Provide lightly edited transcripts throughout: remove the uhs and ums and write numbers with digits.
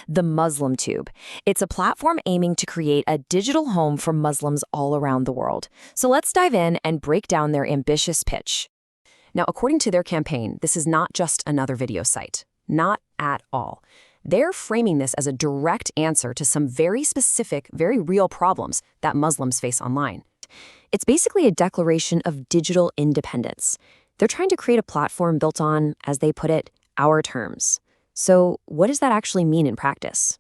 the Muslim Tube. It's a platform aiming to create a digital home for Muslims all around the world. So let's dive in and break down their ambitious pitch. Now, according to their campaign, this is not just another video site. Not at all. They're framing this as a direct answer to some very specific, very real problems that Muslims face online. It's basically a declaration of digital independence. They're trying to create a platform built on, as they put it, our terms. So what does that actually mean in practice?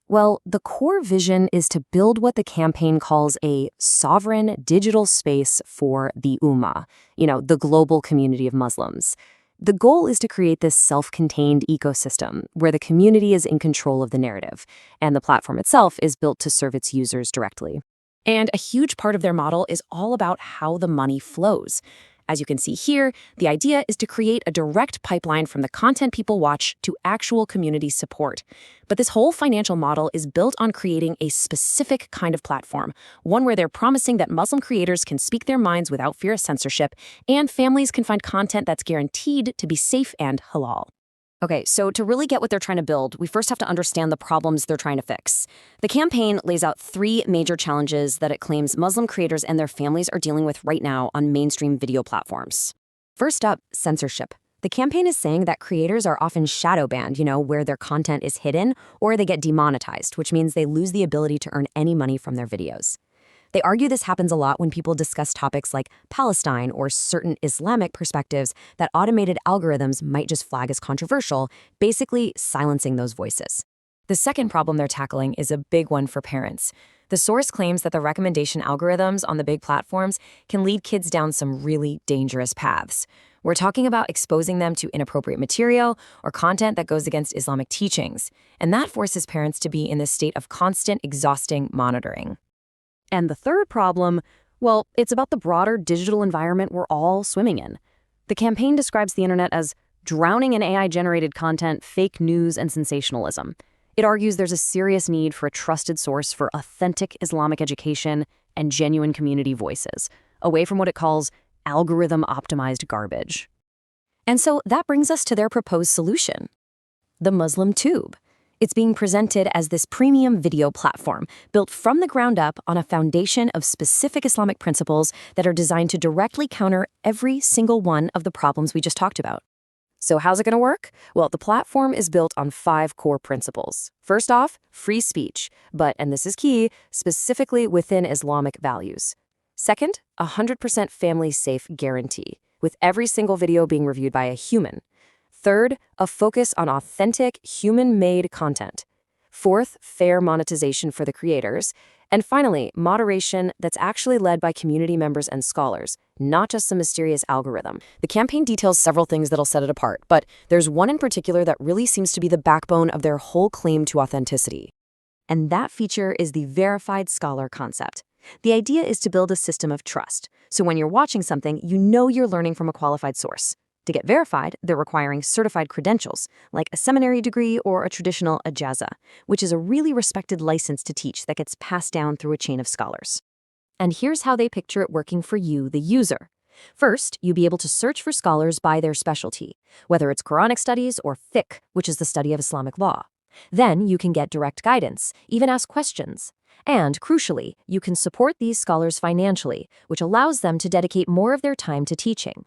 Well, the core vision is to build what the campaign calls a sovereign digital space for the Ummah, the global community of Muslims. The goal is to create this self-contained ecosystem where the community is in control of the narrative, and the platform itself is built to serve its users directly. And a huge part of their model is all about how the money flows. As you can see here, the idea is to create a direct pipeline from the content people watch to actual community support. But this whole financial model is built on creating a specific kind of platform, one where they're promising that Muslim creators can speak their minds without fear of censorship, and families can find content that's guaranteed to be safe and halal. Okay, so to really get what they're trying to build, we first have to understand the problems they're trying to fix. The campaign lays out 3 major challenges that it claims Muslim creators and their families are dealing with right now on mainstream video platforms. First up, censorship. The campaign is saying that creators are often shadow banned, where their content is hidden, or they get demonetized, which means they lose the ability to earn any money from their videos. They argue this happens a lot when people discuss topics like Palestine or certain Islamic perspectives that automated algorithms might just flag as controversial, basically silencing those voices. The second problem they're tackling is a big one for parents. The source claims that the recommendation algorithms on the big platforms can lead kids down some really dangerous paths. We're talking about exposing them to inappropriate material or content that goes against Islamic teachings, and that forces parents to be in this state of constant, exhausting monitoring. And the third problem, well, it's about the broader digital environment we're all swimming in. The campaign describes the internet as drowning in AI-generated content, fake news, and sensationalism. It argues there's a serious need for a trusted source for authentic Islamic education and genuine community voices, away from what it calls algorithm-optimized garbage. And so that brings us to their proposed solution, the Muslim Tube. It's being presented as this premium video platform built from the ground up on a foundation of specific Islamic principles that are designed to directly counter every single one of the problems we just talked about. So how's it going to work? Well, the platform is built on 5 core principles. First off, free speech, but, and this is key, specifically within Islamic values. Second, 100% family-safe guarantee, with every single video being reviewed by a human. Third, a focus on authentic, human-made content. Fourth, fair monetization for the creators. And finally, moderation that's actually led by community members and scholars, not just some mysterious algorithm. The campaign details several things that'll set it apart, but there's one in particular that really seems to be the backbone of their whole claim to authenticity. And that feature is the verified scholar concept. The idea is to build a system of trust. So when you're watching something, you know you're learning from a qualified source. To get verified, they're requiring certified credentials, like a seminary degree or a traditional ijaza, which is a really respected license to teach that gets passed down through a chain of scholars. And here's how they picture it working for you, the user. First, you'll be able to search for scholars by their specialty, whether it's Quranic studies or fiqh, which is the study of Islamic law. Then you can get direct guidance, even ask questions. And, crucially, you can support these scholars financially, which allows them to dedicate more of their time to teaching.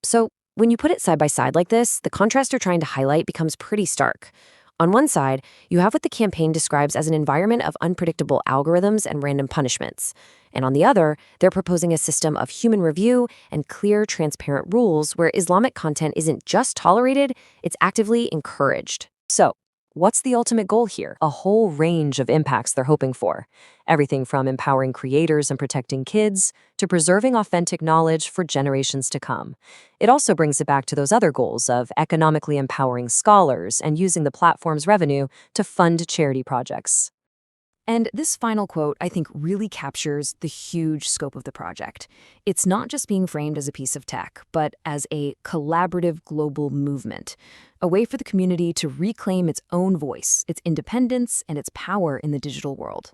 So, when you put it side by side like this, the contrast you're trying to highlight becomes pretty stark. On one side, you have what the campaign describes as an environment of unpredictable algorithms and random punishments. And on the other, they're proposing a system of human review and clear, transparent rules where Islamic content isn't just tolerated, it's actively encouraged. So, what's the ultimate goal here? A whole range of impacts they're hoping for. Everything from empowering creators and protecting kids to preserving authentic knowledge for generations to come. It also brings it back to those other goals of economically empowering scholars and using the platform's revenue to fund charity projects. And this final quote, I think, really captures the huge scope of the project. It's not just being framed as a piece of tech, but as a collaborative global movement, a way for the community to reclaim its own voice, its independence, and its power in the digital world.